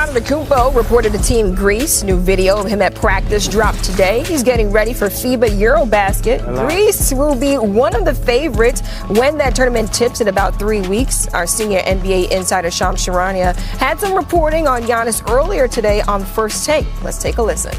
Antetokounmpo reported to Team Greece. New video of him at practice dropped today. He's getting ready for FIBA Eurobasket. Greece will be one of the favorites when that tournament tips in about 3 weeks. Our senior NBA insider Shams Charania had some reporting on Giannis earlier today on First Take. Let's take a listen.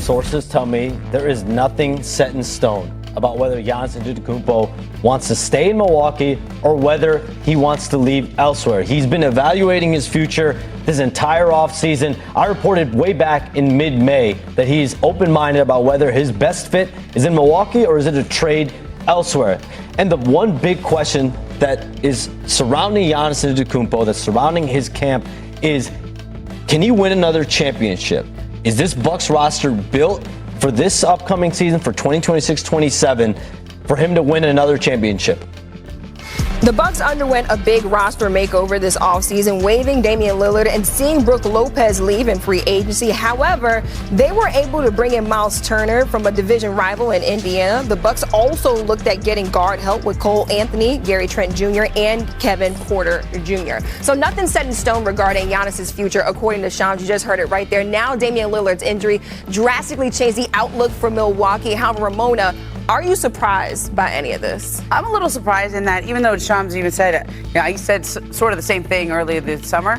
Sources tell me there is nothing set in stone about whether Giannis Antetokounmpo wants to stay in Milwaukee or whether he wants to leave elsewhere. He's been evaluating his future this entire offseason. I reported way back in mid-May that he's open-minded about whether his best fit is in Milwaukee or is it a trade elsewhere. And the one big question that is surrounding Giannis Antetokounmpo, that's surrounding his camp, is can he win another championship? Is this Bucks roster built for this upcoming season, for 2026-27, for him to win another championship? The Bucks underwent a big roster makeover this offseason, waiving Damian Lillard and seeing Brook Lopez leave in free agency. However, they were able to bring in Miles Turner from a division rival in Indiana. The Bucks also looked at getting guard help with Cole Anthony, Gary Trent Jr., and Kevin Porter Jr. So nothing set in stone regarding Giannis's future, according to Shams. You just heard it right there. Now Damian Lillard's injury drastically changed the outlook for Milwaukee. However, Ramona, are you surprised by any of this? I'm a little surprised in that, even though Shams even said, he said sort of the same thing earlier this summer.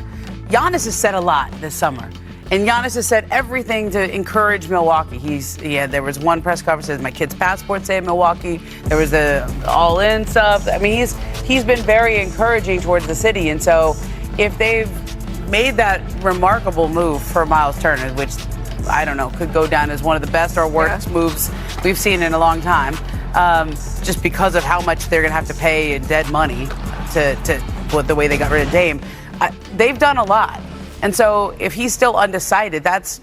Giannis has said a lot this summer. And Giannis has said everything to encourage Milwaukee. There was one press conference that says, my kid's passport say Milwaukee. There was the all-in stuff. I mean, he's been very encouraging towards the city. And so if they've made that remarkable move for Miles Turner, which I don't know, could go down as one of the best or worst moves we've seen in a long time, just because of how much they're going to have to pay in dead money to the way they got rid of Dame. They've done a lot. And so if he's still undecided, that's,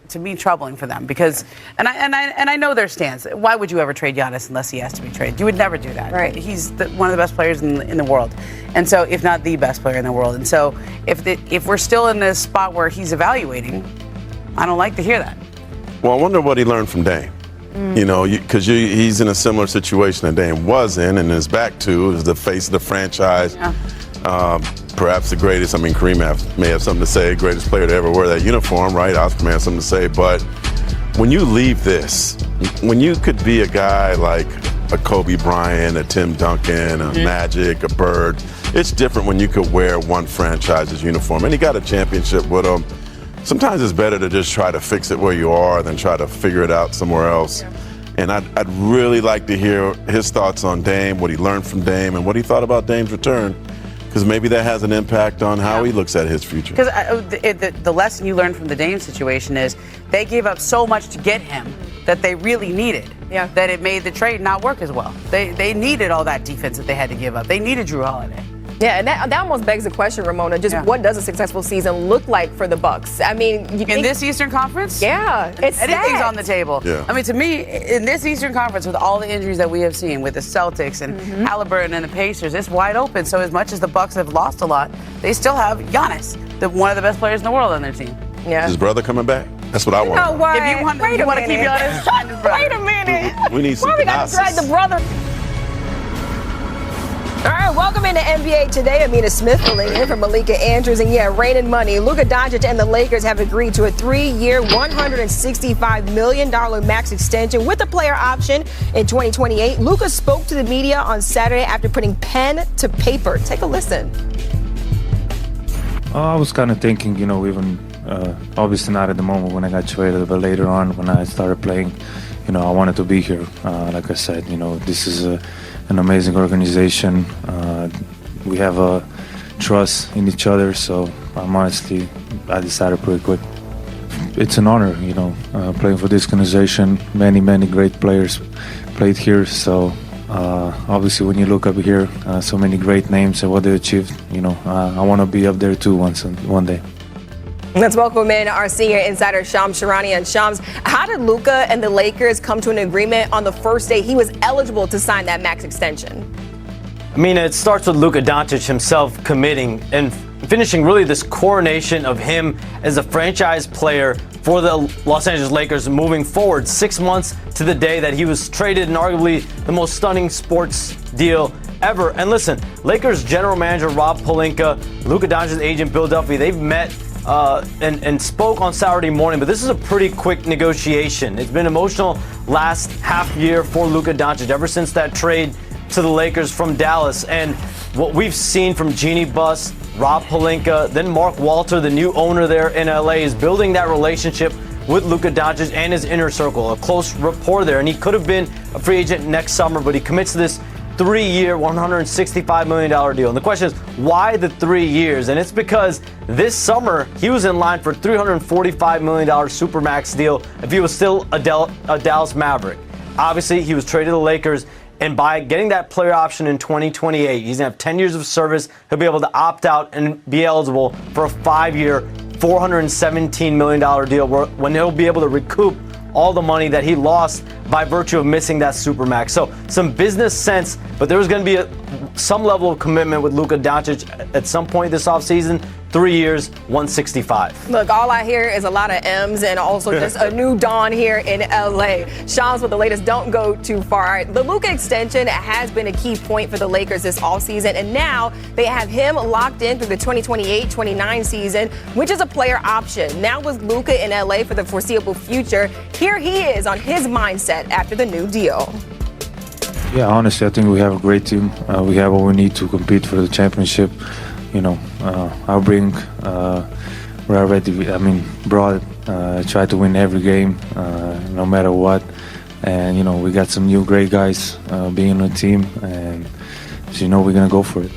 to me, troubling for them. Because, and I know their stance. Why would you ever trade Giannis unless he has to be traded? You would never do that. Right. He's one of the best players in the world. And so, if not the best player in the world. And so, if we're still in this spot where he's evaluating, I don't like to hear that. Well, I wonder what he learned from Dame. You know, because he's in a similar situation that Dame was in and is back to, is the face of the franchise. Yeah. Perhaps the greatest. I mean, Kareem may have something to say, greatest player to ever wear that uniform, right? Oscar may have something to say. But when you leave this, when you could be a guy like a Kobe Bryant, a Tim Duncan, a Magic, a Bird, it's different when you could wear one franchise's uniform. And he got a championship with him. Sometimes it's better to just try to fix it where you are than try to figure it out somewhere else. Yeah. And I'd really like to hear his thoughts on Dame, what he learned from Dame, and what he thought about Dame's return, because maybe that has an impact on how he looks at his future. Because the lesson you learned from the Dame situation is they gave up so much to get him that they really needed, that it made the trade not work as well. They needed all that defense that they had to give up. They needed Drew Holiday. Yeah, and that almost begs the question, Ramona, just what does a successful season look like for the Bucks? I mean, in this Eastern Conference? Yeah, it's anything's on the table. Yeah. I mean, to me, in this Eastern Conference, with all the injuries that we have seen with the Celtics and Halliburton and the Pacers, it's wide open. So as much as the Bucks have lost a lot, they still have Giannis, one of the best players in the world on their team. Yeah. Is his brother coming back? That's what I want. No, why? If you want to keep Giannis, sign his brother. Wait a minute. We need some we got to drag the brother? All right, welcome into NBA Today. Amina Smith filling in for Malika Andrews. And raining money. Luka Doncic and the Lakers have agreed to a 3-year, $165 million max extension with a player option in 2028. Luka spoke to the media on Saturday after putting pen to paper. Take a listen. I was kind of thinking, even obviously not at the moment when I got traded, but later on when I started playing, I wanted to be here. Like I said, this is an amazing organization. We have a trust in each other, so I decided pretty quick. It's an honor, playing for this organization. Many great players played here, so obviously when you look up here, so many great names and what they achieved, I want to be up there too one day. Let's welcome in our senior insider, Shams Charania. And Shams, how did Luka and the Lakers come to an agreement on the first day he was eligible to sign that max extension? I mean, it starts with Luka Doncic himself committing and finishing really this coronation of him as a franchise player for the Los Angeles Lakers moving forward 6 months to the day that he was traded in arguably the most stunning sports deal ever. And listen, Lakers general manager Rob Pelinka, Luka Doncic's agent Bill Duffy, they've met and spoke on Saturday morning, but this is a pretty quick negotiation. It's been emotional last half year for Luka Doncic ever since that trade to the Lakers from Dallas. And what we've seen from Jeannie Buss, Rob Pelinka, then Mark Walter, the new owner there in LA, is building that relationship with Luka Doncic and his inner circle, a close rapport there. And he could have been a free agent next summer, but he commits to this 3-year, $165 million deal. And the question is, why the 3 years? And it's because this summer, he was in line for $345 million Supermax deal if he was still a Dallas Maverick. Obviously, he was traded to the Lakers, and by getting that player option in 2028, he's going to have 10 years of service. He'll be able to opt out and be eligible for a 5-year, $417 million deal when he'll be able to recoup all the money that he lost by virtue of missing that Supermax. So some business sense, but there's going to be some level of commitment with Luka Doncic at some point this offseason. 3 years, 165. Look, all I hear is a lot of M's and also just a new dawn here in LA. Sean's with the latest. Don't go too far. All right, the Luka extension has been a key point for the Lakers this offseason, and now they have him locked in through the 2028-29 season, which is a player option. Now with Luka in LA for the foreseeable future, here he is on his mindset after the new deal. Yeah, honestly, I think we have a great team. We have what we need to compete for the championship. You know, our bring, we're already, brought, try to win every game, no matter what. And, you know, we got some new great guys being on the team, and so, you know, we're going to go for it.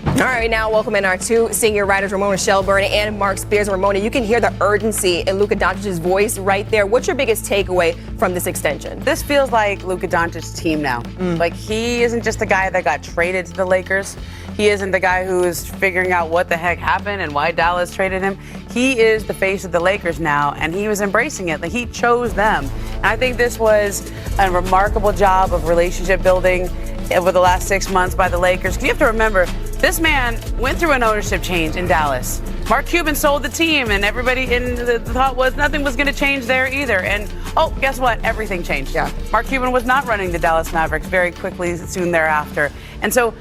All right, now welcome in our two senior writers, Ramona Shelburne and Mark Spears. Ramona, you can hear the urgency in Luka Doncic's voice right there. What's your biggest takeaway from this extension? This feels like Luka Doncic's team now. Like, he isn't just the guy that got traded to the Lakers. He isn't the guy who is figuring out what the heck happened and why Dallas traded him. He is the face of the Lakers now, and he was embracing it. Like, he chose them. And I think this was a remarkable job of relationship building over the last 6 months by the Lakers. Because you have to remember, this man went through an ownership change in Dallas. Mark Cuban sold the team, and everybody in the thought was nothing was going to change there either. And, oh, guess what? Everything changed. Yeah. Mark Cuban was not running the Dallas Mavericks very quickly soon thereafter. And so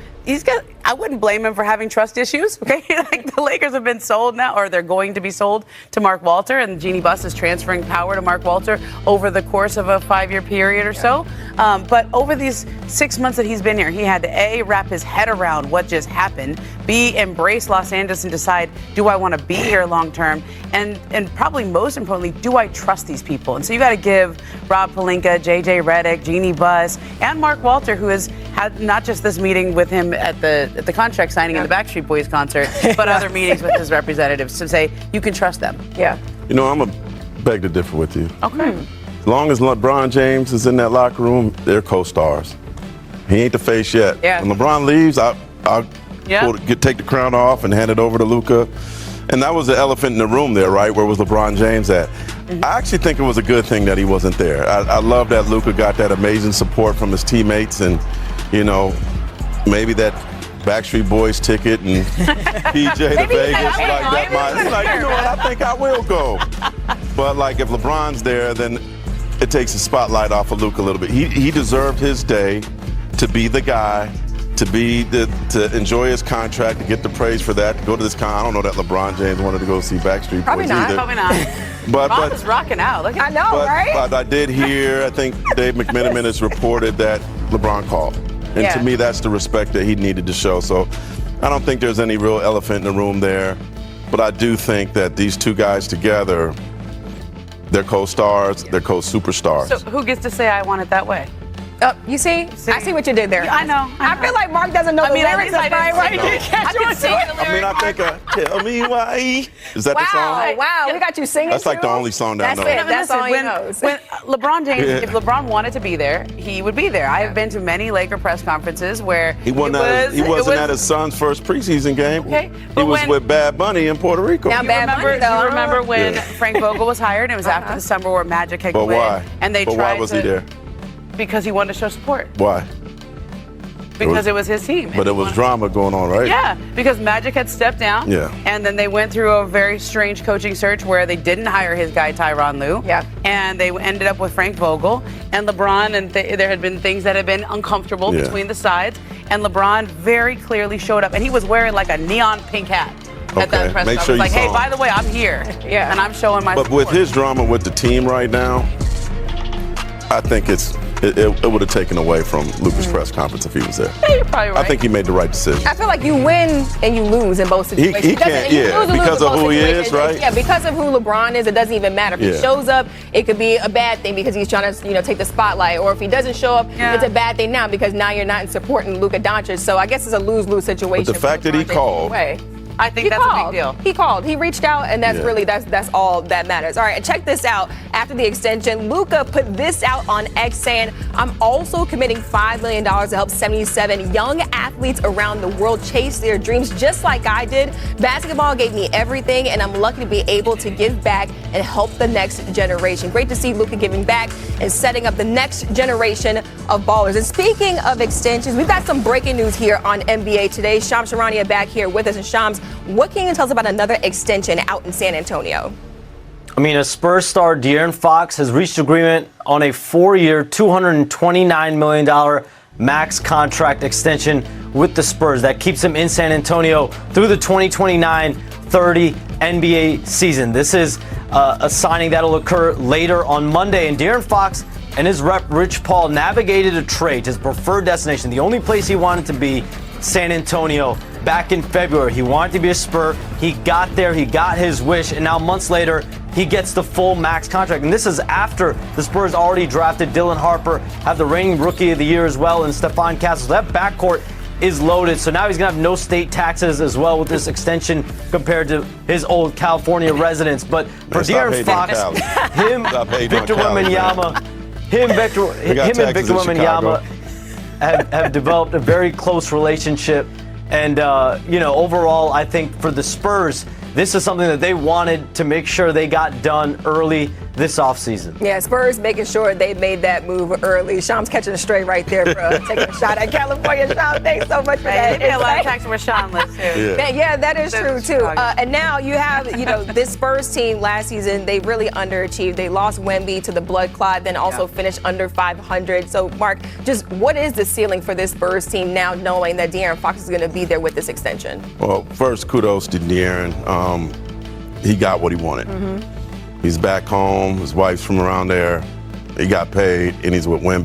I wouldn't blame him for having trust issues, okay? Like, the Lakers have been sold now, or they're going to be sold to Mark Walter, and Jeannie Buss is transferring power to Mark Walter over the course of a 5-year period or so. But over these 6 months that he's been here, he had to A, wrap his head around what just happened, B, embrace Los Angeles and decide, do I want to be here long term? And probably most importantly, do I trust these people? And so you got to give Rob Pelinka, JJ Redick, Jeannie Buss, and Mark Walter, who has had not just this meeting with him at the contract signing and the Backstreet Boys concert, but other meetings with his representatives to say you can trust them. Yeah. You know, I'm going to beg to differ with you. Okay. As long as LeBron James is in that locker room, they're co-stars. He ain't the face yet. Yeah. When LeBron leaves, I'll take the crown off and hand it over to Luka. And that was the elephant in the room there, right? Where was LeBron James at? I actually think it was a good thing that he wasn't there. I love that Luka got that amazing support from his teammates, and, you know, maybe that Backstreet Boys ticket and PJ to Vegas, like that. He's like, you know what, I think I will go. But, like, if LeBron's there, then it takes the spotlight off of Luka a little bit. He deserved his day to be the guy, to enjoy his contract, to get the praise for that, to go to this I don't know that LeBron James wanted to go see Backstreet Boys either. Probably not. Bob is rocking out. Look at right? But I did hear, I think Dave McMenamin has reported that LeBron called. And to me, that's the respect that he needed to show. So I don't think there's any real elephant in the room there. But I do think that these two guys together, they're co-stars, they're co-superstars. So who gets to say I want it that way? You see? I see what you did there. Yeah, I know. I feel like Mark doesn't know the lyrics of Fine Right. I can sing the lyrics. I think, tell me why. Is that the song? Wow, we got you singing. That's like the only song that I know. That's all he knows. When LeBron James, if LeBron wanted to be there, he would be there. I have been to many Laker press conferences where he wasn't at his son's first preseason game. Okay, he was with Bad Bunny in Puerto Rico. Now, you remember when Frank Vogel was hired? It was after the summer where Magic had quit. But why? And they why was he there? Because he wanted to show support. Why? because it was his team. But it was drama going on, right? Yeah, because Magic had stepped down. Yeah. And then they went through a very strange coaching search where they didn't hire his guy Tyronn Lue. Yeah. And they ended up with Frank Vogel and LeBron, and there had been things that had been uncomfortable Yeah. between the sides. And LeBron very clearly showed up, and he was wearing like a neon pink hat at that Okay, press make conference. sure you Like, hey, saw by him. the way, I'm here. Yeah. And I'm showing my But with support. his drama with the team right now, I think it would have taken away from Luka's press conference if he was there. Yeah, you're probably right. I think he made the right decision. I feel like you win and you lose in both situations. he It doesn't- can't- you yeah, lose and lose because in of both who he is, situations. right? Yeah, because of who LeBron is, it doesn't even matter. If he Yeah. shows up, it could be a bad thing because he's trying to, take the spotlight. Or if he doesn't show up, Yeah. it's a bad thing now because now you're not supporting Luka Doncic. So I guess it's a lose-lose situation. But the fact for that he LeBron called- Way. I think He that's called. a big deal. He called. He reached out, and that's Yeah. really that's all that matters. All right, and check this out. After the extension, Luka put this out on X saying, "I'm also committing $5 million to help 77 young athletes around the world chase their dreams, just like I did. Basketball gave me everything, and I'm lucky to be able to give back and help the next generation." Great to see Luka giving back and setting up the next generation of ballers. And speaking of extensions, we've got some breaking news here on NBA Today. Shams Charania back here with us. And Shams, what can you tell us about another extension out in San Antonio? I mean, a Spurs star, De'Aaron Fox, has reached agreement on a 4-year, $229 million max contract extension with the Spurs that keeps him in San Antonio through the 2029-30 NBA season. This is a signing that'll occur later on Monday, and De'Aaron Fox and his rep, Rich Paul, navigated a trade to his preferred destination, the only place he wanted to be, San Antonio, back in February. He wanted to be a Spur. He got there. He got his wish. And now months later, he gets the full max contract. And this is after the Spurs already drafted Dylan Harper, have the reigning Rookie of the Year as well, and Stephon Castles. That backcourt is loaded. So now he's going to have no state taxes as well with this extension compared to his old California residence. But for De'Aaron Fox, him, Victor Wembanyama, him and Victor Wembanyama have developed a very close relationship. And, overall, I think for the Spurs, this is something that they wanted to make sure they got done early this offseason. Yeah, Spurs making sure they made that move early. Shams catching a stray right there for taking a shot at California. Shams, thanks so much for that. He did a lot of texts with Sean Liz, too. Yeah, that is true, too. And now you have, this Spurs team last season, they really underachieved. They lost Wemby to the blood clot, then also finished under 500. So, Mark, just what is the ceiling for this Spurs team now, knowing that De'Aaron Fox is going to be there with this extension? Well, first, kudos to De'Aaron. He got what he wanted. He's back home. His wife's from around there. He got paid, and he's with Wemby.